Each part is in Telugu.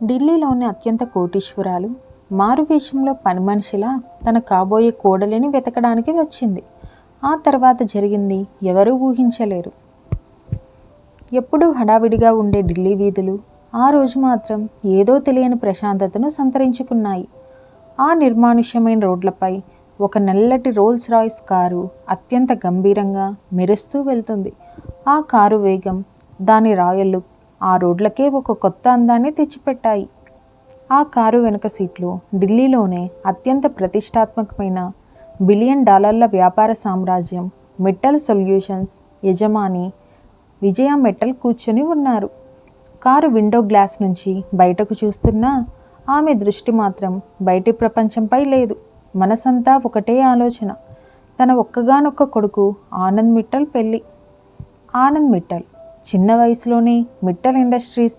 ఢిల్లీలోని అత్యంత కోటీశ్వరాలు మారువేషంలో పని మనిషిలా తన కాబోయే కోడలిని వెతకడానికి వచ్చింది. ఆ తర్వాత జరిగింది ఎవరూ ఊహించలేరు. ఎప్పుడూ హడావిడిగా ఉండే ఢిల్లీ వీధులు ఆ రోజు మాత్రం ఏదో తెలియని ప్రశాంతతను సంతరించుకున్నాయి. ఆ నిర్మానుష్యమైన రోడ్లపై ఒక నల్లటి రోల్స్ రాయ్స్ కారు అత్యంత గంభీరంగా మెరుస్తూ వెళ్తుంది. ఆ కారు వేగం, దాని రాయల్ లుక్ ఆ రోడ్లకే ఒక కొత్త అందాన్ని తెచ్చిపెట్టాయి. ఆ కారు వెనుక సీట్లో ఢిల్లీలోనే అత్యంత ప్రతిష్టాత్మకమైన $1 బిలియన్ వ్యాపార సామ్రాజ్యం మిట్టల్ సొల్యూషన్స్ యజమాని విజయ మిట్టల్ కూర్చొని ఉన్నారు. కారు విండో గ్లాస్ నుంచి బయటకు చూస్తున్నా ఆమె దృష్టి మాత్రం బయటి ప్రపంచంపై లేదు. మనసంతా ఒకటే ఆలోచన, తన ఒక్కగానొక్క కొడుకు ఆనంద్ మిట్టల్ పెళ్ళి. ఆనంద్ మిట్టల్ చిన్న వయసులోనే మిట్టల్ ఇండస్ట్రీస్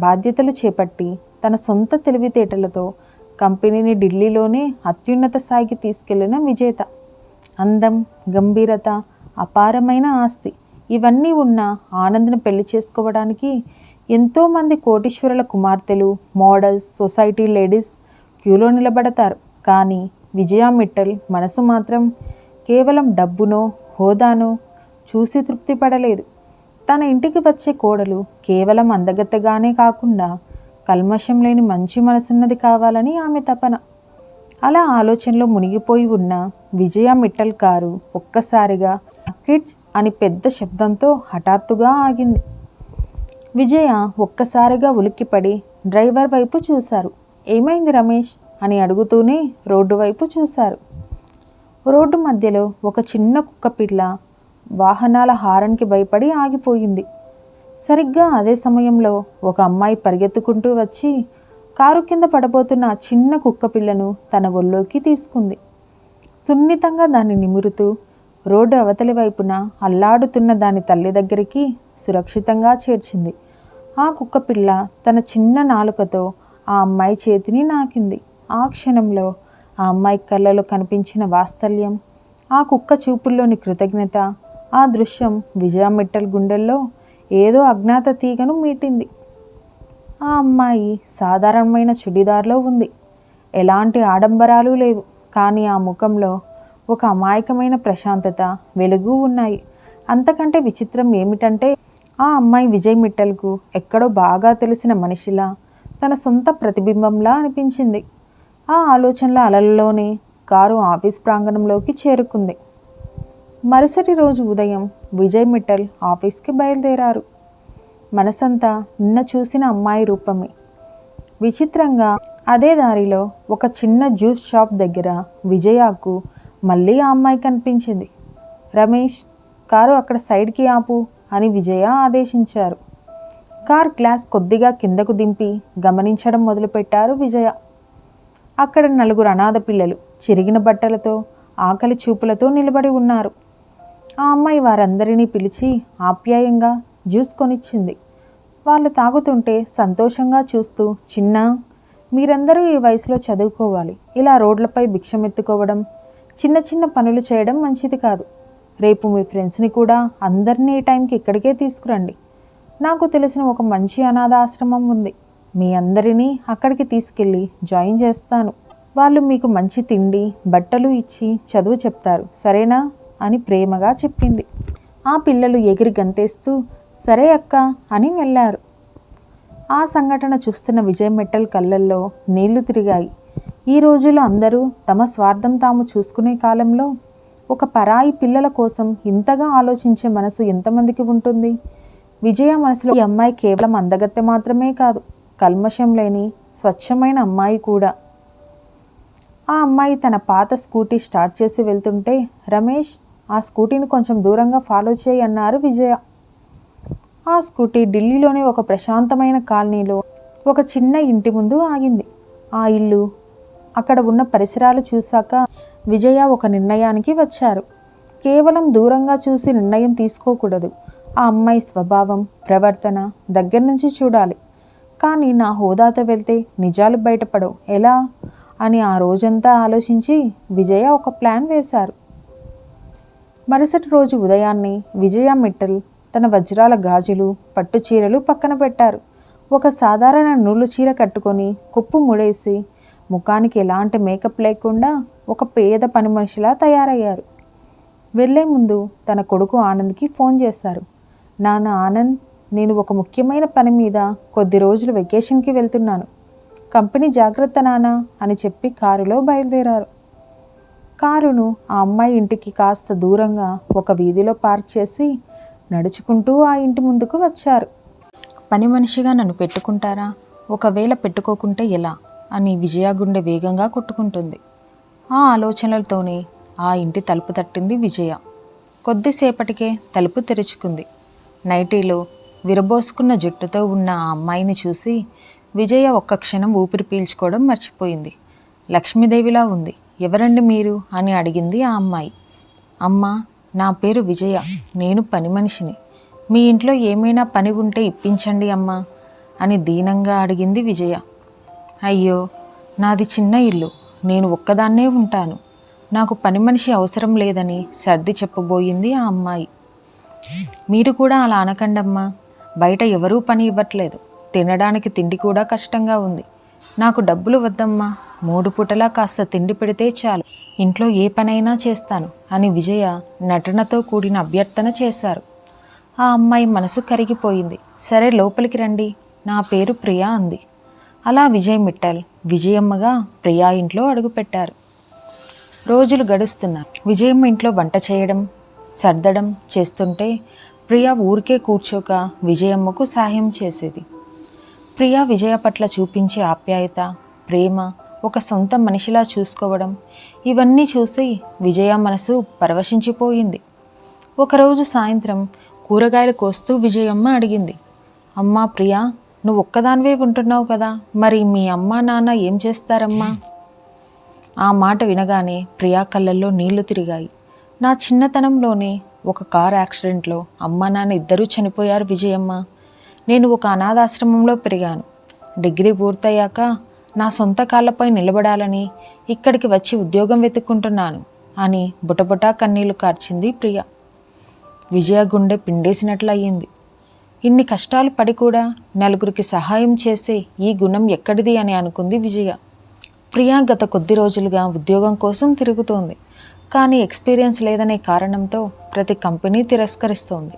బాధ్యతలు చేపట్టి తన సొంత తెలివితేటలతో కంపెనీని ఢిల్లీలోనే అత్యున్నత స్థాయికి తీసుకెళ్లిన విజేత. అందం, గంభీరత, అపారమైన ఆస్తి ఇవన్నీ ఉన్న ఆనంద్ను పెళ్లి చేసుకోవడానికి ఎంతోమంది కోటీశ్వరుల కుమార్తెలు, మోడల్స్, సొసైటీ లేడీస్ క్యూలో నిలబడతారు. కానీ విజయ మిట్టల్ మనసు మాత్రం కేవలం డబ్బునో హోదానో చూసి తృప్తి పడలేదు. తన ఇంటికి వచ్చే కోడలు కేవలం అందగత్తెగానే కాకుండా కల్మషం లేని మంచి మనసున్నది కావాలని ఆమె తపన. అలా ఆలోచనలో మునిగిపోయి ఉన్న విజయ మిట్టల్ కారు ఒక్కసారిగా కిడ్స్ అని పెద్ద శబ్దంతో హఠాత్తుగా ఆగింది. విజయ ఒక్కసారిగా ఉలిక్కిపడి డ్రైవర్ వైపు చూశారు. ఏమైంది రమేష్ అని అడుగుతూనే రోడ్డు వైపు చూశారు. రోడ్డు మధ్యలో ఒక చిన్న కుక్కపిల్ల వాహనాల హారన్కి భయపడి ఆగిపోయింది. సరిగ్గా అదే సమయంలో ఒక అమ్మాయి పరిగెత్తుకుంటూ వచ్చి కారు కింద పడబోతున్న ఆ చిన్న కుక్కపిల్లను తన ఒళ్ళోకి తీసుకుంది. సున్నితంగా దాన్ని నిమురుతూ రోడ్డు అవతలి వైపున అల్లాడుతున్న దాని తల్లి దగ్గరికి సురక్షితంగా చేర్చింది. ఆ కుక్కపిల్ల తన చిన్న నాలుకతో ఆ అమ్మాయి చేతిని నాకింది. ఆ క్షణంలో ఆ అమ్మాయి కళ్ళలో కనిపించిన వాత్సల్యం, ఆ కుక్క చూపుల్లోని కృతజ్ఞత, ఆ దృశ్యం విజయ మిట్టల్ గుండెల్లో ఏదో అజ్ఞాత తీగను మీటింది. ఆ అమ్మాయి సాధారణమైన చుడిదార్లో ఉంది. ఎలాంటి ఆడంబరాలు లేవు. కానీ ఆ ముఖంలో ఒక అమాయకమైన ప్రశాంతత, వెలుగు ఉన్నాయి. అంతకంటే విచిత్రం ఏమిటంటే ఆ అమ్మాయి విజయ్ మిట్టల్కు ఎక్కడో బాగా తెలిసిన మనిషిలా, తన సొంత ప్రతిబింబంలా అనిపించింది. ఆ ఆలోచనల అలలలోనే కారు ఆఫీస్ ప్రాంగణంలోకి చేరుకుంది. మరుసటి రోజు ఉదయం విజయ్ మిట్టల్ ఆఫీస్కి బయలుదేరారు. మనసంతా నిన్న చూసిన అమ్మాయి రూపమే. విచిత్రంగా అదే దారిలో ఒక చిన్న జ్యూస్ షాప్ దగ్గర విజయకు మళ్ళీ ఆ అమ్మాయి కనిపించింది. రమేష్, కారు అక్కడ సైడ్కి ఆపు అని విజయ ఆదేశించారు. కార్ గ్లాస్ కొద్దిగా కిందకు దింపి గమనించడం మొదలుపెట్టారు విజయ. అక్కడ 4 అనాథ పిల్లలు చిరిగిన బట్టలతో, ఆకలి చూపులతో నిలబడి ఉన్నారు. ఆ అమ్మాయి వారందరినీ పిలిచి ఆప్యాయంగా జ్యూస్ కొనిచ్చింది. వాళ్ళు తాగుతుంటే సంతోషంగా చూస్తూ, చిన్నా, మీరందరూ ఈ వయసులో చదువుకోవాలి. ఇలా రోడ్లపై భిక్షమెత్తుకోవడం, చిన్న చిన్న పనులు చేయడం మంచిది కాదు. రేపు మీ ఫ్రెండ్స్ని కూడా అందరినీ ఈ టైంకి ఇక్కడికే తీసుకురండి. నాకు తెలిసిన ఒక మంచి అనాథ ఆశ్రమం ఉంది. మీ అందరినీ అక్కడికి తీసుకెళ్ళి జాయిన్ చేస్తాను. వాళ్ళు మీకు మంచి తిండి, బట్టలు ఇచ్చి చదువు చెప్తారు, సరేనా అని ప్రేమగా చెప్పింది. ఆ పిల్లలు ఎగిరి గంతేస్తూ సరే అక్క అని వెళ్ళారు. ఆ సంఘటన చూస్తున్న విజయ్ మిట్టల్ కళ్ళల్లో నీళ్లు తిరిగాయి. ఈ రోజుల్లో అందరూ తమ స్వార్థం తాము చూసుకునే కాలంలో ఒక పరాయి పిల్లల కోసం ఇంతగా ఆలోచించే మనసు ఎంతమందికి ఉంటుంది? విజయ మనసులో ఈ అమ్మాయి కేవలం అందగత్తె మాత్రమే కాదు, కల్మషం లేని స్వచ్ఛమైన అమ్మాయి కూడా. ఆ అమ్మాయి తన పాత స్కూటీ స్టార్ట్ చేసి వెళ్తుంటే, రమేష్, ఆ స్కూటీని కొంచెం దూరంగా ఫాలో చేయి అన్నారు విజయ. ఆ స్కూటీ ఢిల్లీలోని ఒక ప్రశాంతమైన కాలనీలో ఒక చిన్న ఇంటి ముందు ఆగింది. ఆ ఇల్లు, అక్కడ ఉన్న పరిసరాలు చూశాక విజయ ఒక నిర్ణయానికి వచ్చారు. కేవలం దూరంగా చూసి నిర్ణయం తీసుకోకూడదు. ఆ అమ్మాయి స్వభావం, ప్రవర్తన దగ్గర నుంచి చూడాలి. కానీ నా హోదాతో వెళ్తే నిజాలు బయటపడవు, ఎలా అని ఆ రోజంతా ఆలోచించి విజయ ఒక ప్లాన్ వేశారు. మరుసటి రోజు ఉదయాన్నే విజయ మిట్టల్ తన వజ్రాల గాజులు, పట్టు చీరలు పక్కన పెట్టారు. ఒక సాధారణ నూలు చీర కట్టుకొని కొప్పు ముడేసి ముఖానికి ఎలాంటి మేకప్ లేకుండా ఒక పేద పని మనిషిలా తయారయ్యారు. వెళ్లే ముందు తన కొడుకు ఆనంద్కి ఫోన్ చేశారు. నాన్న ఆనంద్, నేను ఒక ముఖ్యమైన పని మీద కొద్ది రోజులు వెకేషన్కి వెళ్తున్నాను. కంపెనీ జాగ్రత్త నాన్న అని చెప్పి కారులో బయలుదేరారు. కారును ఆ అమ్మాయి ఇంటికి కాస్త దూరంగా ఒక వీధిలో పార్క్ చేసి నడుచుకుంటూ ఆ ఇంటి ముందుకు వచ్చారు. పని మనిషిగా నన్ను పెట్టుకుంటారా? ఒకవేళ పెట్టుకోకుంటే ఎలా అని విజయ గుండె వేగంగా కొట్టుకుంటుంది. ఆ ఆలోచనలతోనే ఆ ఇంటి తలుపు తట్టింది విజయ. కొద్దిసేపటికే తలుపు తెరుచుకుంది. నైటీలో విరబోసుకున్న జుట్టుతో ఉన్న ఆ అమ్మాయిని చూసి విజయ ఒక్క క్షణం ఊపిరి పీల్చుకోవడం మర్చిపోయింది. లక్ష్మీదేవిలా ఉంది. ఎవరండి మీరు అని అడిగింది ఆ అమ్మాయి. అమ్మా, నా పేరు విజయ, నేను పని మనిషిని. మీ ఇంట్లో ఏమైనా పని ఉంటే ఇప్పించండి అమ్మా అని దీనంగా అడిగింది విజయ. అయ్యో, నాది చిన్న ఇల్లు, నేను ఒక్కదాన్నే ఉంటాను. నాకు పని మనిషి అవసరం లేదని సర్ది చెప్పబోయింది ఆ అమ్మాయి. మీరు కూడా అలా అనకండమ్మా, బయట ఎవరూ పని ఇవ్వట్లేదు. తినడానికి తిండి కూడా కష్టంగా ఉంది. నాకు డబ్బులు వద్దమ్మా, 3 పూటలా కాస్త తిండి పెడితే చాలు, ఇంట్లో ఏ పనైనా చేస్తాను అని విజయ నటనతో కూడిన అభ్యర్థన చేశారు. ఆ అమ్మాయి మనసు కరిగిపోయింది. సరే లోపలికి రండి, నా పేరు ప్రియా అంది. అలా విజయ్ మిట్టల్ విజయమ్మగా ప్రియా ఇంట్లో అడుగుపెట్టారు. రోజులు గడుస్తున్నాయి. విజయమ్మ ఇంట్లో వంట చేయడం, సర్దడం చేస్తుంటే ప్రియా ఊరికే కూర్చోక విజయమ్మకు సహాయం చేసేది. ప్రియా విజయ పట్ల చూపించే ఆప్యాయత, ప్రేమ, ఒక సొంత మనిషిలా చూసుకోవడం, ఇవన్నీ చూసి విజయ మనసు పరవశించిపోయింది. ఒకరోజు సాయంత్రం కూరగాయలు కోస్తూ విజయమ్మ అడిగింది. అమ్మా ప్రియా, నువ్వు ఒక్కదానివే ఉంటున్నావు కదా, మరి మీ అమ్మ నాన్న ఏం చేస్తారమ్మా? ఆ మాట వినగానే ప్రియా కళ్ళల్లో నీళ్లు తిరిగాయి. నా చిన్నతనంలోనే ఒక కార్ యాక్సిడెంట్లో అమ్మ నాన్న ఇద్దరూ చనిపోయారు విజయమ్మ. నేను ఒక అనాథాశ్రమంలో పెరిగాను. డిగ్రీ పూర్తయ్యాక నా సొంత కాళ్ళపై నిలబడాలని ఇక్కడికి వచ్చి ఉద్యోగం వెతుక్కుంటున్నాను అని బుటబుటా కన్నీళ్లు కార్చింది ప్రియ. విజయ గుండె పిండేసినట్లు అయ్యింది. ఇన్ని కష్టాలు పడి కూడా నలుగురికి సహాయం చేసే ఈ గుణం ఎక్కడిది అని అనుకుంది విజయ. ప్రియ గత కొద్ది రోజులుగా ఉద్యోగం కోసం తిరుగుతోంది. కానీ ఎక్స్పీరియన్స్ లేదనే కారణంతో ప్రతి కంపెనీ తిరస్కరిస్తోంది.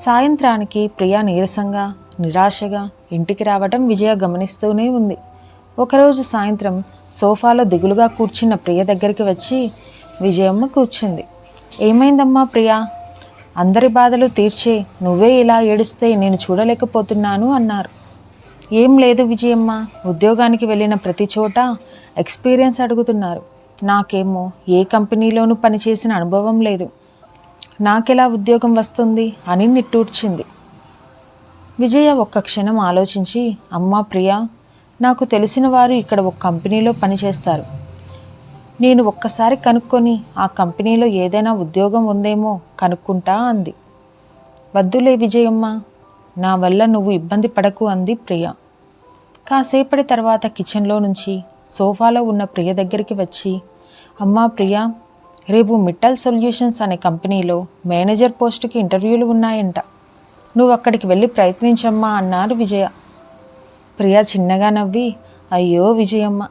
సాయంత్రానికి ప్రియ నీరసంగా, నిరాశగా ఇంటికి రావడం విజయ గమనిస్తూనే ఉంది. ఒకరోజు సాయంత్రం సోఫాలో దిగులుగా కూర్చున్న ప్రియ దగ్గరికి వచ్చి విజయమ్మ కూర్చుంది. ఏమైందమ్మా ప్రియా? అందరి బాధలు తీర్చే నువ్వే ఇలా ఏడుస్తే నేను చూడలేకపోతున్నాను అన్నారు. ఏం లేదు విజయమ్మ, ఉద్యోగానికి వెళ్ళిన ప్రతి చోట ఎక్స్పీరియన్స్ అడుగుతున్నారు. నాకేమో ఏ కంపెనీలోనూ పనిచేసిన అనుభవం లేదు. నాకెలా ఉద్యోగం వస్తుంది అని నిట్టూర్చింది. విజయ ఒక్క క్షణం ఆలోచించి, అమ్మా ప్రియా, నాకు తెలిసిన వారు ఇక్కడ ఒక కంపెనీలో పనిచేస్తారు. నేను ఒక్కసారి కనుక్కొని ఆ కంపెనీలో ఏదైనా ఉద్యోగం ఉందేమో కనుక్కుంటా అంది. వద్దులే విజయమ్మ, నా వల్ల నువ్వు ఇబ్బంది పడకు అంది ప్రియ. కాసేపటి తర్వాత కిచెన్లో నుంచి సోఫాలో ఉన్న ప్రియ దగ్గరికి వచ్చి, అమ్మా ప్రియా, రేపు మిట్టల్ సొల్యూషన్స్ అనే కంపెనీలో మేనేజర్ పోస్టుకి ఇంటర్వ్యూలు ఉన్నాయంట. నువ్వు అక్కడికి వెళ్ళి ప్రయత్నించమ్మా అన్నారు విజయ. ప్రియా చిన్నగా నవ్వి, అయ్యో విజయమ్మ,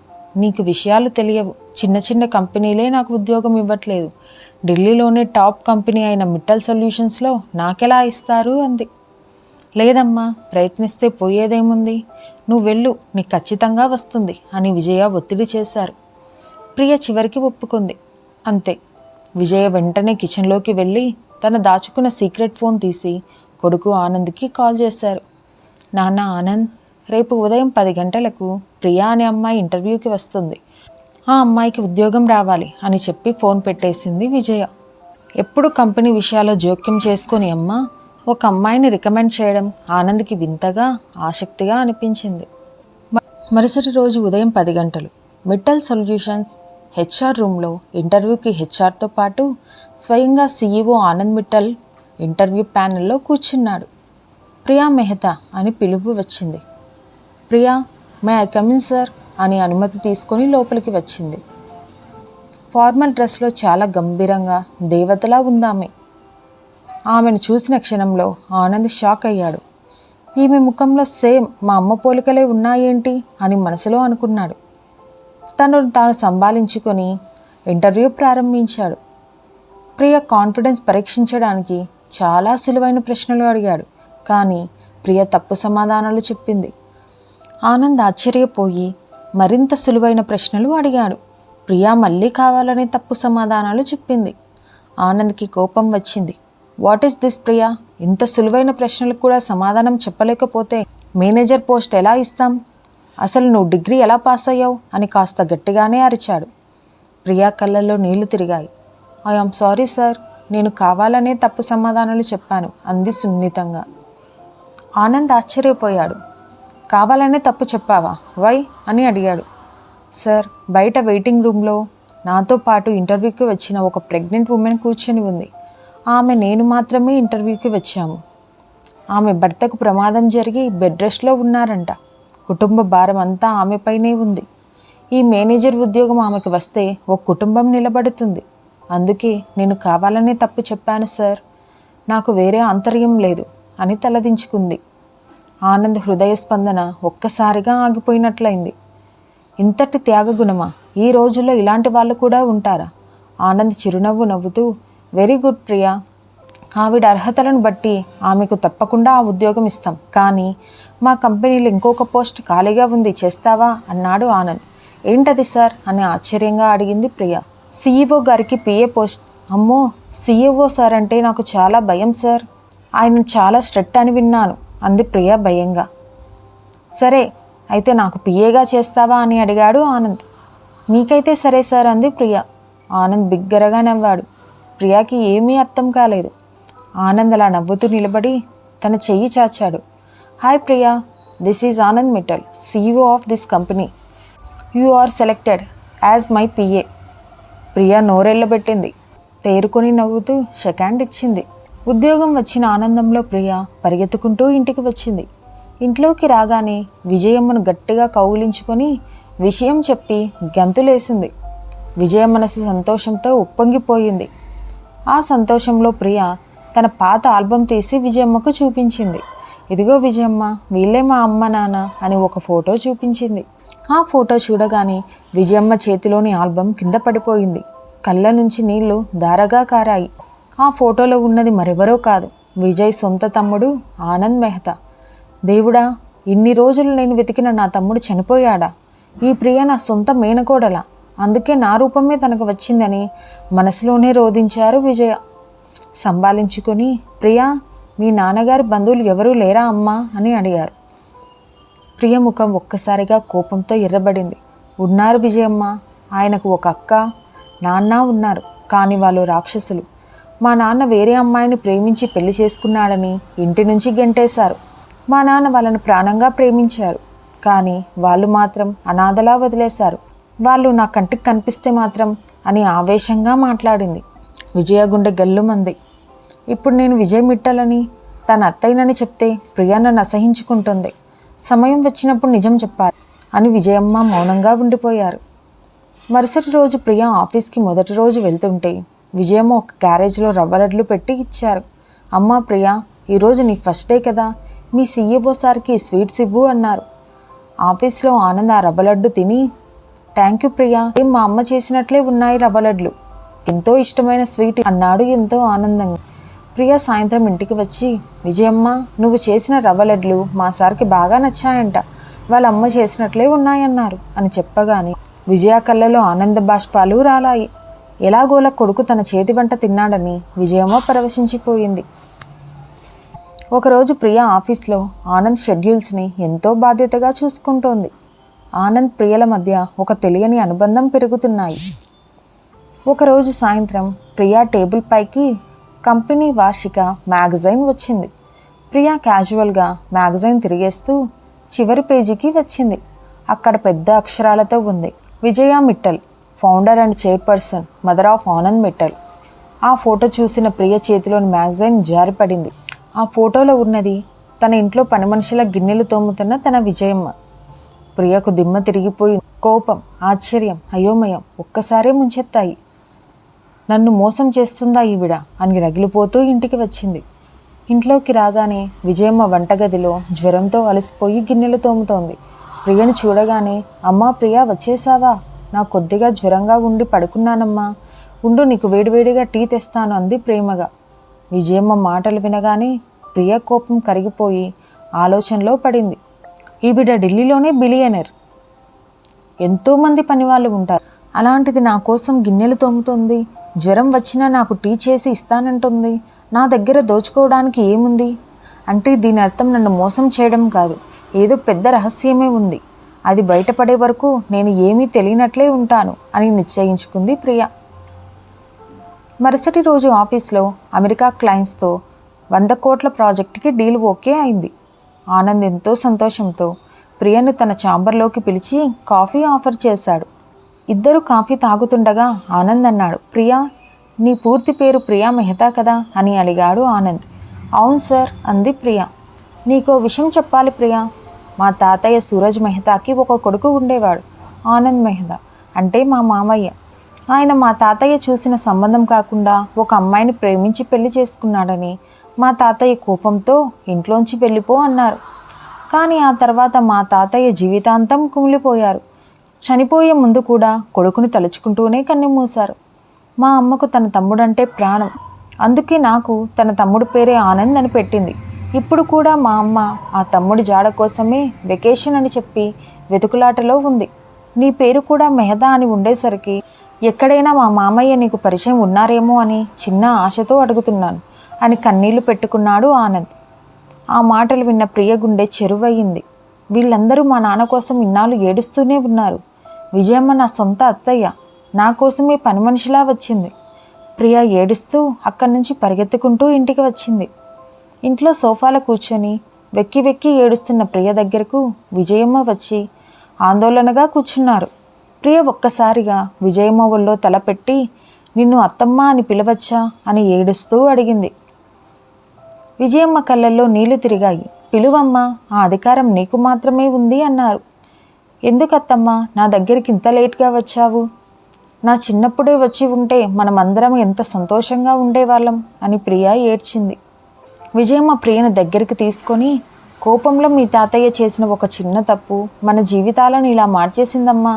నీకు విషయాలు తెలియవు. చిన్న చిన్న కంపెనీలే నాకు ఉద్యోగం ఇవ్వట్లేదు. ఢిల్లీలోనే టాప్ కంపెనీ అయిన మిట్టల్ సొల్యూషన్స్లో నాకెలా ఇస్తారు అంది. లేదమ్మా, ప్రయత్నిస్తే పోయేదేముంది, నువ్వు వెళ్ళు, నీకు ఖచ్చితంగా వస్తుంది అని విజయ ఒత్తిడి చేశారు. ప్రియ చివరికి ఒప్పుకుంది. అంతే. విజయ వెంటనే కిచెన్లోకి వెళ్ళి తన దాచుకున్న సీక్రెట్ ఫోన్ తీసి కొడుకు ఆనంద్కి కాల్ చేశారు. నాన్న ఆనంద్, రేపు ఉదయం 10 గంటలకు ప్రియా అనే అమ్మాయి ఇంటర్వ్యూకి వస్తుంది. ఆ అమ్మాయికి ఉద్యోగం రావాలి అని చెప్పి ఫోన్ పెట్టేసింది విజయ. ఎప్పుడు కంపెనీ విషయాల్లో జోక్యం చేసుకొని అమ్మ ఒక అమ్మాయిని రికమెండ్ చేయడం ఆనంద్కి వింతగా, ఆసక్తిగా అనిపించింది. మరుసటి రోజు ఉదయం 10 గంటలు మిట్టల్ సొల్యూషన్స్ హెచ్ఆర్ రూమ్లో ఇంటర్వ్యూకి హెచ్ఆర్తో పాటు స్వయంగా సీఈఓ ఆనంద్ మిట్టల్ ఇంటర్వ్యూ ప్యానెల్లో కూర్చున్నాడు. ప్రియా మెహతా అని పిలుపు వచ్చింది. Priya, may I come in sir అని అనుమతి తీసుకొని లోపలికి వచ్చింది. ఫార్మల్ డ్రెస్లో చాలా గంభీరంగా దేవతలా ఉందామె. ఆమెను చూసిన క్షణంలో ఆనంద్ షాక్ అయ్యాడు. ఈమె ముఖంలో సేమ్ మా అమ్మ పోలికలే ఉన్నాయేంటి అని మనసులో అనుకున్నాడు. తాను సంభాళించుకొని ఇంటర్వ్యూ ప్రారంభించాడు. ప్రియ కాన్ఫిడెన్స్ పరీక్షించడానికి చాలా సులువైన ప్రశ్నలు అడిగాడు. కానీ ప్రియ తప్పు సమాధానాలు చెప్పింది. ఆనంద్ ఆశ్చర్యపోయి మరింత సులువైన ప్రశ్నలు అడిగాడు. ప్రియ మళ్ళీ కావాలనే తప్పు సమాధానాలు చెప్పింది. ఆనంద్కి కోపం వచ్చింది. What is this Priya? ఇంత సులువైన ప్రశ్నలకు కూడా సమాధానం చెప్పలేకపోతే మేనేజర్ పోస్ట్ ఎలా ఇస్తాం? అసలు నువ్వు డిగ్రీ ఎలా పాస్ అయ్యావు అని కాస్త గట్టిగానే అరిచాడు. ప్రియా కళ్ళల్లో నీళ్లు తిరిగాయి. ఐ ఆమ్ సారీ సార్, నేను కావాలనే తప్పు సమాధానాలు చెప్పాను అంది సున్నితంగా. ఆనంద్ ఆశ్చర్యపోయాడు. కావాలనే తప్పు చెప్పావా? వై అని అడిగాడు. సార్, బయట వెయిటింగ్ రూమ్లో నాతో పాటు ఇంటర్వ్యూకి వచ్చిన ఒక ప్రెగ్నెంట్ ఉమెన్ కూర్చొని ఉంది. నేను మాత్రమే ఇంటర్వ్యూకి వచ్చాము. ఆమె భర్తకు ప్రమాదం జరిగి బెడ్ రెస్ట్లో ఉన్నారంట. కుటుంబ భారం అంతా ఆమెపైనే ఉంది. ఈ మేనేజర్ ఉద్యోగం ఆమెకు వస్తే ఒక కుటుంబం నిలబడుతుంది. అందుకే నేను కావాలనే తప్పు చెప్పాను సార్, నాకు వేరే ఆంతర్యం లేదు అని తలదించుకుంది. ఆనంద్ హృదయ స్పందన ఒక్కసారిగా ఆగిపోయినట్లయింది. ఇంతటి త్యాగగుణమా? ఈ రోజుల్లో ఇలాంటి వాళ్ళు కూడా ఉంటారా? ఆనంద్ చిరునవ్వు నవ్వుతూ, వెరీ గుడ్ ప్రియా, ఆవిడ అర్హతలను బట్టి ఆమెకు తప్పకుండా ఆ ఉద్యోగం ఇస్తాం. కానీ మా కంపెనీలో ఇంకొక పోస్ట్ ఖాళీగా ఉంది, చేస్తావా అన్నాడు ఆనంద్. ఏంటది సార్ అని ఆశ్చర్యంగా అడిగింది ప్రియా. CEO గారికి PA పోస్ట్. అమ్మో, CEO సార్ అంటే నాకు చాలా భయం సార్, ఆయన చాలా స్ట్రిక్ట్ అని విన్నాను అంది ప్రియా భయంగా. సరే అయితే నాకు PAగా చేస్తావా అని అడిగాడు ఆనంద్. మీకైతే సరే సార్ అంది ప్రియా. ఆనంద్ బిగ్గరగా నవ్వాడు. ప్రియాకి ఏమీ అర్థం కాలేదు. ఆనంద్ అలా నవ్వుతూ నిలబడి తన చెయ్యి చాచాడు. Hi Priya, this is Anand Mittal, CEO of this company. You are selected as my PA. Priya నోరెళ్ళబెట్టింది. తేరుకొని నవ్వుతూ షేక్ హ్యాండ్ ఇచ్చింది. ఉద్యోగం వచ్చిన ఆనందంలో ప్రియా పరిగెత్తుకుంటూ ఇంటికి వచ్చింది. ఇంట్లోకి రాగానే విజయమ్మను గట్టిగా కౌగిలించుకొని విషయం చెప్పి గంతులేసింది. విజయ మనసు సంతోషంతో ఉప్పొంగిపోయింది. ఆ సంతోషంలో ప్రియా తన పాత ఆల్బమ్ తీసి విజయమ్మకు చూపించింది. ఇదిగో విజయమ్మ, వీళ్ళే మా అమ్మ నాన్న అని ఒక ఫోటో చూపించింది. ఆ ఫోటో చూడగానే విజయమ్మ చేతిలోని ఆల్బమ్ కింద పడిపోయింది. కళ్ళ నుంచి నీళ్లు ధారగా కారాయి. ఆ ఫోటోలో ఉన్నది మరెవరో కాదు, విజయ్ సొంత తమ్ముడు ఆనంద్ మెహతా. దేవుడా, ఇన్ని రోజులు నేను వెతికిన నా తమ్ముడు చనిపోయాడా? ఈ ప్రియ నా సొంత మేనకోడలా? అందుకే నా రూపమే తనకు వచ్చిందని మనసులోనే రోధించారు విజయ. సంభాళించుకొని, ప్రియా, మీ నాన్నగారి బంధువులు ఎవరూ లేరా అమ్మా అని అడిగారు. ప్రియ ముఖం ఒక్కసారిగా కోపంతో ఎర్రబడింది. ఉన్నారు విజయమ్మ, ఆయనకు ఒక అక్క, నాన్న ఉన్నారు. కానీ వాళ్ళు రాక్షసులు. మా నాన్న వేరే అమ్మాయిని ప్రేమించి పెళ్లి చేసుకున్నాడని ఇంటి నుంచి గెంటేశారు. మా నాన్న వాళ్ళను ప్రాణంగా ప్రేమించారు. కానీ వాళ్ళు మాత్రం అనాథలా వదిలేశారు. వాళ్ళు నా కంటికి కనిపిస్తే మాత్రం అని ఆవేశంగా మాట్లాడింది. విజయ గుండె గల్లుమంది. ఇప్పుడు నేను విజయ్ మిట్టలని తన అత్తయ్యనని చెప్తే ప్రియా నన్ను అసహించుకుంటుంది. సమయం వచ్చినప్పుడు నిజం చెప్పాలి అని విజయమ్మ మౌనంగా ఉండిపోయారు. మరుసటి రోజు ప్రియా ఆఫీస్కి మొదటి రోజు వెళ్తుంటే విజయమ్మ ఒక క్యారేజ్లో రవ్వలడ్లు పెట్టి ఇచ్చారు. అమ్మా ప్రియా, ఈరోజు నీ ఫస్ట్ డే కదా, మీ CEO సార్కి స్వీట్స్ ఇవ్వు అన్నారు. ఆఫీస్లో ఆనంద్ ఆ రవ్వలడ్డు తిని, థ్యాంక్ యూ ప్రియా, ఏం మా అమ్మ చేసినట్లే ఉన్నాయి రవ్వలడ్లు, ఎంతో ఇష్టమైన స్వీట్ అన్నాడు ఎంతో ఆనందంగా. ప్రియా సాయంత్రం ఇంటికి వచ్చి, విజయమ్మ, నువ్వు చేసిన రవ్వలడ్లు మా సార్కి బాగా నచ్చాయంట, వాళ్ళ అమ్మ చేసినట్లే ఉన్నాయన్నారు అని చెప్పగానే విజయ కళ్ళలో ఆనంద బాష్పాలు రాలాయి. ఎలాగోలా కొడుకు తన చేతి వంట తిన్నాడని విజయమ్మ పరవశించిపోయింది. ఒకరోజు ప్రియా ఆఫీస్లో ఆనంద్ షెడ్యూల్స్ని ఎంతో బాధ్యతగా చూసుకుంటోంది. ఆనంద్ ప్రియల మధ్య ఒక తెలియని అనుబంధం పెరుగుతున్నాయి. ఒకరోజు సాయంత్రం ప్రియా టేబుల్ పైకి కంపెనీ వార్షిక మ్యాగజైన్ వచ్చింది. ప్రియా క్యాజువల్గా మ్యాగజైన్ తిరిగేస్తూ చివరి పేజీకి వచ్చింది. అక్కడ పెద్ద అక్షరాలతో ఉంది, Vijaya Mittal, founder and chairperson, mother of Anand Mittal. ఆ ఫోటో చూసిన ప్రియ చేతిలోని మ్యాగజైన్ జారిపడింది. ఆ ఫోటోలో ఉన్నది తన ఇంట్లో పని మనుషుల గిన్నెలు తోముతున్న తన విజయమ్మ. ప్రియకు దిమ్మ తిరిగిపోయి కోపం, ఆశ్చర్యం, అయోమయం ఒక్కసారే ముంచెత్తాయి. నన్ను మోసం చేస్తుందా ఈవిడ అని రగిలిపోతూ ఇంటికి వచ్చింది. ఇంట్లోకి రాగానే విజయమ్మ వంటగదిలో జ్వరంతో అలసిపోయి గిన్నెలు తోముతోంది. ప్రియను చూడగానే, అమ్మా ప్రియా వచ్చేసావా? నాకు కొద్దిగా జ్వరంగా ఉండి పడుకున్నానమ్మా, ఉండు నీకు వేడివేడిగా టీ తెస్తాను అంది ప్రేమగా. విజయమ్మ మాటలు వినగానే ప్రియ కోపం కరిగిపోయి ఆలోచనలో పడింది. ఈవిడ ఢిల్లీలోనే బిలియనర్, ఎంతోమంది పనివాళ్ళు ఉంటారు, అలాంటిది నా కోసం గిన్నెలు తోముతుంది, జ్వరం వచ్చినా నాకు టీ చేసి ఇస్తానంటుంది, నా దగ్గర దోచుకోవడానికి ఏముంది అంటే దీని అర్థం నన్ను మోసం చేయడం కాదు, ఏదో పెద్ద రహస్యమే ఉంది, అది బయటపడే వరకు నేను ఏమీ తెలియనట్లే ఉంటాను అని నిశ్చయించుకుంది ప్రియ. మరుసటి రోజు ఆఫీస్లో అమెరికా క్లయింట్స్తో 100 కోట్ల ప్రాజెక్టుకి డీల్ ఓకే అయింది. ఆనంద్ ఎంతో సంతోషంతో ప్రియను తన ఛాంబర్లోకి పిలిచి కాఫీ ఆఫర్ చేశాడు. ఇద్దరు కాఫీ తాగుతుండగా ఆనంద్ అన్నాడు, ప్రియా, నీ పూర్తి పేరు ప్రియా మెహతా కదా అని అడిగాడు ఆనంద్. అవును సార్ అంది ప్రియ. నీకో విషయం చెప్పాలి ప్రియా, మా తాతయ్య సూరజ్ మెహతాకి ఒక కొడుకు ఉండేవాడు, ఆనంద్ మెహతా, అంటే మా మామయ్య. ఆయన మా తాతయ్య చూసిన సంబంధం కాకుండా ఒక అమ్మాయిని ప్రేమించి పెళ్లి చేసుకున్నాడని మా తాతయ్య కోపంతో ఇంట్లోంచి వెళ్ళిపో అన్నారు. కానీ ఆ తర్వాత మా తాతయ్య జీవితాంతం కుమిలిపోయారు. చనిపోయే ముందు కూడా కొడుకుని తలుచుకుంటూనే కన్నెమూశారు. మా అమ్మకు తన తమ్ముడంటే ప్రాణం, అందుకే నాకు తన తమ్ముడు పేరే ఆనంద్ అని పెట్టింది. ఇప్పుడు కూడా మా అమ్మ ఆ తమ్ముడి జాడ కోసమే వెకేషన్ అని చెప్పి వెతుకులాటలో ఉంది. నీ పేరు కూడా మెహతా అని ఉండేసరికి ఎక్కడైనా మా మామయ్య నీకు పరిచయం ఉన్నారేమో అని చిన్న ఆశతో అడుగుతున్నాను అని కన్నీళ్లు పెట్టుకున్నాడు ఆనంద్. ఆ మాటలు విన్న ప్రియ గుండె చెరువయ్యింది. వీళ్ళందరూ మా నాన్న కోసం ఇన్నాళ్ళు ఏడుస్తూనే ఉన్నారు. విజయమ్మ నా సొంత అత్తయ్య, నా కోసమే పని మనిషిలా వచ్చింది. ప్రియ ఏడుస్తూ అక్కడి నుంచి పరిగెత్తుకుంటూ ఇంటికి వచ్చింది. ఇంట్లో సోఫాలో కూర్చొని వెక్కి వెక్కి ఏడుస్తున్న ప్రియ దగ్గరకు విజయమ్మ వచ్చి ఆందోళనగా కూర్చున్నారు. ప్రియ ఒక్కసారిగా విజయమ్మ ఒళ్ళో తలపెట్టి, నిన్ను అత్తమ్మ అని పిలవచ్చా అని ఏడుస్తూ అడిగింది. విజయమ్మ కళ్ళల్లో నీళ్లు తిరిగాయి. పిలువమ్మా, ఆ అధికారం నీకు మాత్రమే ఉంది అన్నారు. ఎందుకత్తమ్మా నా దగ్గరికి ఇంత లేట్గా వచ్చావు? నా చిన్నప్పుడే వచ్చి ఉంటే మనమందరం ఎంత సంతోషంగా ఉండేవాళ్ళం అని ప్రియ ఏడ్చింది. విజయమ్మ ప్రియను దగ్గరికి తీసుకొని, కోపంలో మీ తాతయ్య చేసిన ఒక చిన్న తప్పు మన జీవితాలను ఇలా మార్చేసిందమ్మా.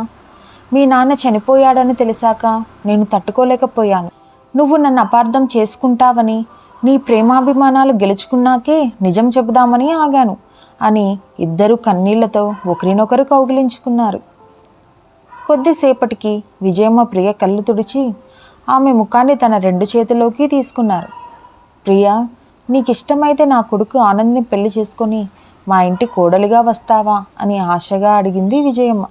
మీ నాన్న చనిపోయాడని తెలిసాక నేను తట్టుకోలేకపోయాను. నువ్వు నన్ను అపార్థం చేసుకుంటావని, నీ ప్రేమాభిమానాలు గెలుచుకున్నాకే నిజం చెబుదామని ఆగాను అని ఇద్దరు కన్నీళ్లతో ఒకరినొకరు కౌగిలించుకున్నారు. కొద్దిసేపటికి విజయమ్మ ప్రియ కళ్ళు తుడిచి ఆమె ముఖాన్ని తన 2 చేతుల్లోకి తీసుకున్నారు. ప్రియా, నీకిష్టమైతే నా కొడుకు ఆనంద్ని పెళ్లి చేసుకొని మా ఇంటి కోడలిగా వస్తావా అని ఆశగా అడిగింది విజయమ్మ.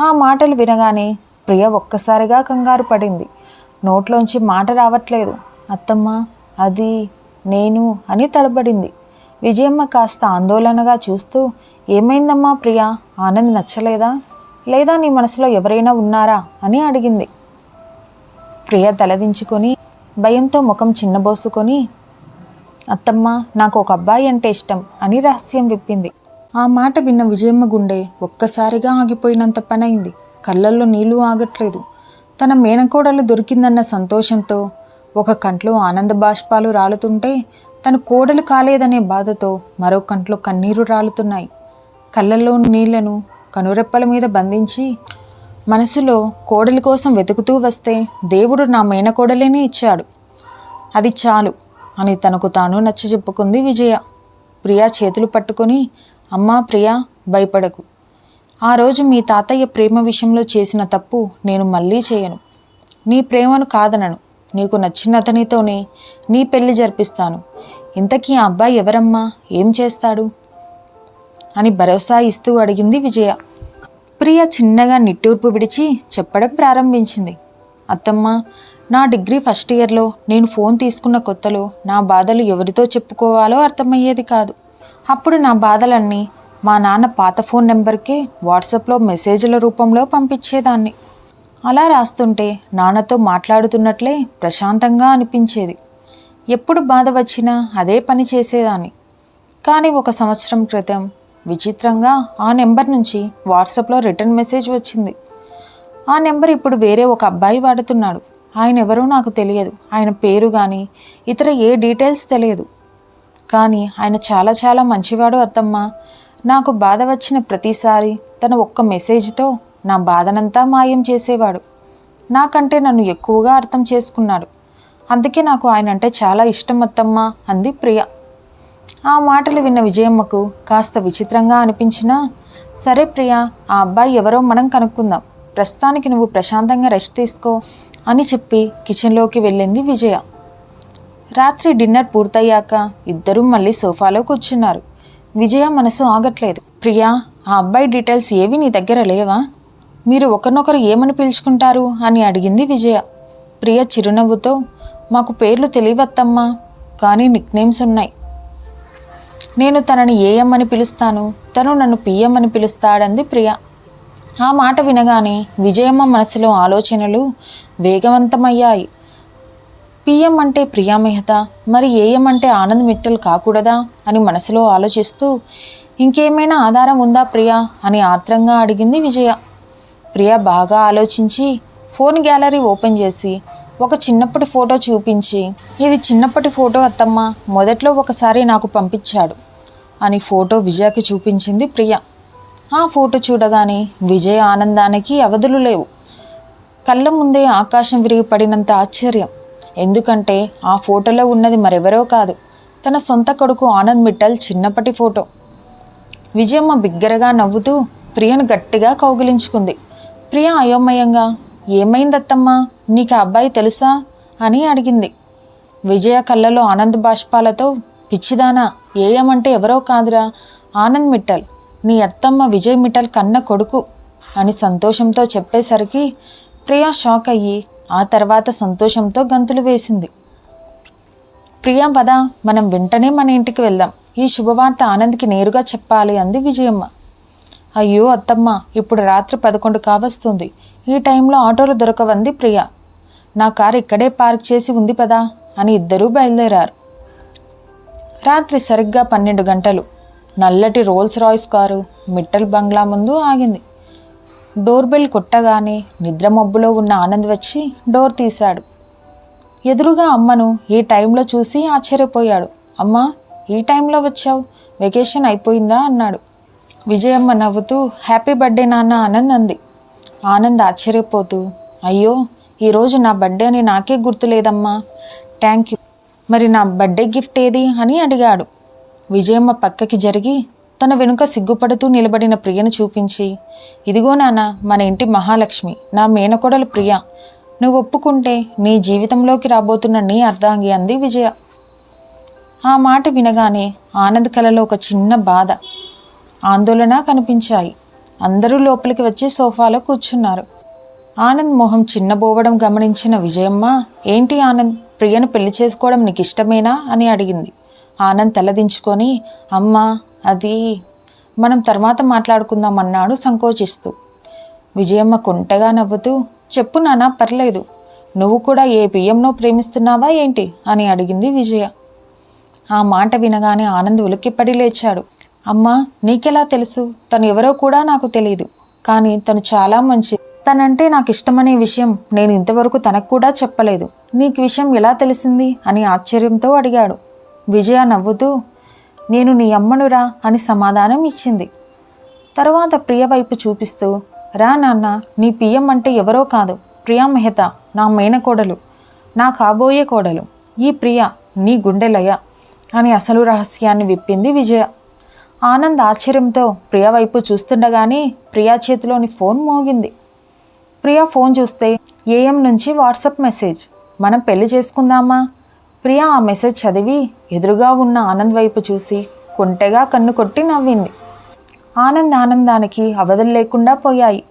ఆ మాటలు వినగానే ప్రియ ఒక్కసారిగా కంగారు పడింది. నోట్లోంచి మాట రావట్లేదు. అత్తమ్మ, అది నేను అని తడబడింది. విజయమ్మ కాస్త ఆందోళనగా చూస్తూ, ఏమైందమ్మా ప్రియా, ఆనంద్ నచ్చలేదా, లేదా నీ మనసులో ఎవరైనా ఉన్నారా అని అడిగింది. ప్రియ తలదించుకొని భయంతో ముఖం చిన్నబోసుకొని, అత్తమ్మ, నాకు ఒక అబ్బాయి అంటే ఇష్టం అని రహస్యం విప్పింది. ఆ మాట విన్న విజయమ్మ గుండె ఒక్కసారిగా ఆగిపోయినంత పనైంది. కళ్ళల్లో నీళ్లు ఆగట్లేదు. తన మేనకోడలు దొరికిందన్న సంతోషంతో ఒక కంట్లో ఆనంద బాష్పాలు రాలుతుంటే, తను కోడలు కాలేదనే బాధతో మరో కంట్లో కన్నీరు రాలుతున్నాయి. కళ్ళల్లో నీళ్లను కనురెప్పల మీద బంధించి మనసులో కోడలి కోసం వెతుకుతూ వస్తే దేవుడు నా మేనకోడలేనే ఇచ్చాడు, అది చాలు అని తనకు తాను నచ్చజెప్పుకుంది విజయ. ప్రియా చేతులు పట్టుకొని, అమ్మా ప్రియా, భయపడకు. ఆ రోజు మీ తాతయ్య ప్రేమ విషయంలో చేసిన తప్పు నేను మళ్ళీ చేయను. నీ ప్రేమను కాదనను. నీకు నచ్చిన అతనితోనే నీ పెళ్లి జరిపిస్తాను. ఇంతకీ ఆ అబ్బాయి ఎవరమ్మా, ఏం చేస్తాడు అని భరోసా ఇస్తూ అడిగింది విజయ. ప్రియ చిన్నగా నిట్టూర్పు విడిచి చెప్పడం ప్రారంభించింది. అత్తమ్మ, నా డిగ్రీ ఫస్ట్ ఇయర్లో నేను ఫోన్ తీసుకున్న కొత్తలో నా బాధలు ఎవరితో చెప్పుకోవాలో అర్థమయ్యేది కాదు. అప్పుడు నా బాధలన్నీ మా నాన్న పాత ఫోన్ నెంబర్కే వాట్సాప్లో మెసేజ్ల రూపంలో పంపించేదాన్ని. అలా రాస్తుంటే నాన్నతో మాట్లాడుతున్నట్లే ప్రశాంతంగా అనిపించేది. ఎప్పుడు బాధ వచ్చినా అదే పని చేసేదాన్ని. కానీ 1 సంవత్సరం క్రితం విచిత్రంగా ఆ నెంబర్ నుంచి వాట్సాప్లో రిటర్న్ మెసేజ్ వచ్చింది. ఆ నెంబర్ ఇప్పుడు వేరే ఒక అబ్బాయి వాడుతున్నాడు. ఆయన ఎవరో నాకు తెలియదు. ఆయన పేరు కానీ ఇతర ఏ డీటెయిల్స్ తెలియదు. కానీ ఆయన చాలా చాలా మంచివాడు అత్తమ్మ. నాకు బాధ వచ్చిన ప్రతిసారి తన ఒక్క మెసేజ్తో నా బాధనంతా మాయం చేసేవాడు. నాకంటే నన్ను ఎక్కువగా అర్థం చేసుకున్నాడు. అందుకే నాకు ఆయన అంటే చాలా ఇష్టం అత్తమ్మ అంది ప్రియ. ఆ మాటలు విన్న విజయమ్మకు కాస్త విచిత్రంగా అనిపించినా, సరే ప్రియ, ఆ అబ్బాయి ఎవరో మనం కనుక్కుందాం, ప్రస్తుతానికి నువ్వు ప్రశాంతంగా రెస్ట్ తీసుకో అని చెప్పి కిచెన్లోకి వెళ్ళింది విజయ. రాత్రి డిన్నర్ పూర్తయ్యాక ఇద్దరూ మళ్ళీ సోఫాలో కూర్చున్నారు. విజయ మనసు ఆగట్లేదు. ప్రియా, ఆ అబ్బాయి డీటెయిల్స్ ఏవి నీ దగ్గర లేవా? మీరు ఒకరినొకరు ఏమని పిలుచుకుంటారు అని అడిగింది విజయ. ప్రియ చిరునవ్వుతో, మాకు పేర్లు తెలియవత్తమ్మా, కానీ నిక్నేమ్స్ ఉన్నాయి. నేను తనని ఏఎం అని పిలుస్తాను, తను నన్ను పిఎం అని పిలుస్తాడంది ప్రియ. ఆ మాట వినగానే విజయమ్మ మనసులో ఆలోచనలు వేగవంతమయ్యాయి. పిఎం అంటే ప్రియా మెహతా, మరి ఏఎం అంటే ఆనంద్ మిట్టల్ కాకూడదా అని మనసులో ఆలోచిస్తూ, ఇంకేమైనా ఆధారం ఉందా ప్రియా అని ఆత్రంగా అడిగింది విజయ. ప్రియ బాగా ఆలోచించి ఫోన్ గ్యాలరీ ఓపెన్ చేసి ఒక చిన్నప్పటి ఫోటో చూపించి, ఇది చిన్నప్పటి ఫోటో అత్తమ్మ, మొదట్లో ఒకసారి నాకు పంపించాడు అని ఫోటో విజయకి చూపించింది ప్రియ. ఆ ఫోటో చూడగానే విజయ ఆనందానికి అవధులు లేవు. కళ్ళ ముందే ఆకాశం విరిగిపడినంత ఆశ్చర్యం. ఎందుకంటే ఆ ఫోటోలో ఉన్నది మరెవరో కాదు, తన సొంత కొడుకు ఆనంద్ మిట్టల్ చిన్నప్పటి ఫోటో. విజయమ్మ బిగ్గరగా నవ్వుతూ ప్రియను గట్టిగా కౌగిలించుకుంది. ప్రియ అయోమయంగా, ఏమైందత్తమ్మా, నీకు ఆ అబ్బాయి తెలుసా అని అడిగింది. విజయ కళ్ళలో ఆనంద్ బాష్పాలతో, పిచ్చిదానా, ఏయమంటే ఎవరో కాదురా, ఆనంద్ మిట్టల్, నీ అత్తమ్మ విజయ్ మిట్టల్ కన్న కొడుకు అని సంతోషంతో చెప్పేసరికి ప్రియా షాక్ అయ్యి ఆ తర్వాత సంతోషంతో గంతులు వేసింది. ప్రియా పద, మనం వెంటనే మన ఇంటికి వెళ్దాం, ఈ శుభవార్త ఆనంద్కి నేరుగా చెప్పాలి అంది విజయమ్మ. అయ్యో అత్తమ్మ, ఇప్పుడు రాత్రి 11 కావస్తుంది, ఈ టైంలో ఆటోలు దొరకవంది ప్రియ. నా కారు ఇక్కడే పార్క్ చేసి ఉంది పదా అని ఇద్దరూ బయలుదేరారు. రాత్రి సరిగ్గా 12 గంటలు. నల్లటి రోల్స్ రాయ్స్ కారు మిట్టల్ బంగ్లా ముందు ఆగింది. డోర్ బెల్ కొట్టగానే నిద్రమబ్బులో ఉన్న ఆనంద్ వచ్చి డోర్ తీశాడు. ఎదురుగా అమ్మను ఈ టైంలో చూసి ఆశ్చర్యపోయాడు. అమ్మా, ఈ టైంలో వచ్చావు, వెకేషన్ అయిపోయిందా అన్నాడు. విజయమ్మ నవ్వుతూ, హ్యాపీ బర్త్డే నాన్న ఆనంద్ అంది. ఆనంద్ ఆశ్చర్యపోతూ, అయ్యో, ఈరోజు నా బర్త్డే అని నాకే గుర్తులేదమ్మా, థ్యాంక్ యూ, మరి నా బర్త్డే గిఫ్ట్ ఏది అని అడిగాడు. విజయమ్మ పక్కకి జరిగి తన వెనుక సిగ్గుపడుతూ నిలబడిన ప్రియను చూపించి, ఇదిగో నాన్న, మన ఇంటి మహాలక్ష్మి, నా మేనకోడలు ప్రియ, నువ్వు ఒప్పుకుంటే నీ జీవితంలోకి రాబోతున్న నీ అర్ధాంగి అంది విజయ. ఆ మాట వినగానే ఆనంద్ కలలో ఒక చిన్న బాధ, ఆందోళన కనిపించాయి. అందరూ లోపలికి వచ్చి సోఫాలో కూర్చున్నారు. ఆనంద్ మొహం చిన్నబోవడం గమనించిన విజయమ్మ, ఏంటి ఆనంద్, ప్రియను పెళ్లి చేసుకోవడం నీకు ఇష్టమేనా అని అడిగింది. ఆనంద్ తలదించుకొని, అమ్మా, అది మనం తర్వాత మాట్లాడుకుందాం అన్నాడు సంకోచిస్తూ. విజయమ్మ కొంటగా నవ్వుతూ, చెప్పు నాన్న, పర్లేదు, నువ్వు కూడా ఏ పిఎంనో ప్రేమిస్తున్నావా ఏంటి అని అడిగింది విజయ. ఆ మాట వినగానే ఆనంద్ ఉలిక్కిపడి లేచాడు. అమ్మా, నీకెలా తెలుసు? తను ఎవరో కూడా నాకు తెలియదు, కానీ తను చాలా మంచి, తనంటే నాకు ఇష్టమనే విషయం నేను ఇంతవరకు తనకు కూడా చెప్పలేదు. నీకు విషయం ఎలా తెలిసింది అని ఆశ్చర్యంతో అడిగాడు. విజయ నవ్వుతూ, నేను నీ అమ్మనురా అని సమాధానం ఇచ్చింది. తర్వాత ప్రియ వైపు చూపిస్తూ, రా నాన్న, నీ పిఎం అంటే ఎవరో కాదు, ప్రియా మెహతా, నా మేనకోడలు, నా కాబోయే కోడలు, ఈ ప్రియ నీ గుండెలయ అని అసలు రహస్యాన్ని విప్పింది విజయ. ఆనంద్ ఆశ్చర్యంతో ప్రియ వైపు చూస్తుండగానే ప్రియా చేతిలోని ఫోన్ మోగింది. ప్రియా ఫోన్ చూస్తే ఏఎం నుంచి వాట్సాప్ మెసేజ్, మనం పెళ్లి చేసుకుందామా? ప్రియా ఆ మెసేజ్ చదివి ఎదురుగా ఉన్న ఆనంద్ వైపు చూసి కొంటెగా కన్ను కొట్టి నవ్వింది. ఆనందానికి అవధులు లేకుండా పోయాయి.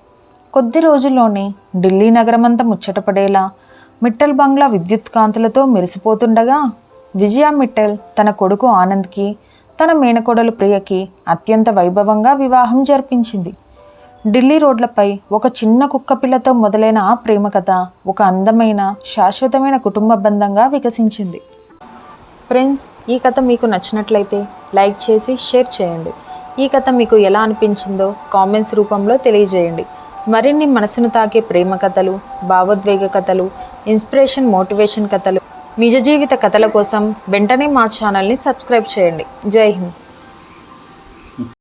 కొద్ది రోజుల్లోనే ఢిల్లీ నగరమంతా ముచ్చటపడేలా మిట్టల్ బంగ్లా విద్యుత్ కాంతులతో మెరిసిపోతుండగా విజయ మిట్టల్ తన కొడుకు ఆనంద్కి, తన మేనకోడలు ప్రియకి అత్యంత వైభవంగా వివాహం జరిపించింది. ఢిల్లీ రోడ్లపై ఒక చిన్న కుక్కపిల్లతో మొదలైన ఆ ప్రేమ కథ ఒక అందమైన, శాశ్వతమైన కుటుంబ బంధంగా వికసించింది. ఫ్రెండ్స్, ఈ కథ మీకు నచ్చినట్లయితే లైక్ చేసి షేర్ చేయండి. ఈ కథ మీకు ఎలా అనిపించిందో కామెంట్స్ రూపంలో తెలియజేయండి. మరిన్ని మనసును తాకే ప్రేమ కథలు, భావోద్వేగ కథలు, ఇన్స్పిరేషన్, మోటివేషన్ కథలు నిజ జీవిత కథల కోసం వెంటనే మా ఛానల్ని సబ్స్క్రైబ్ చేయండి. జై హింద్.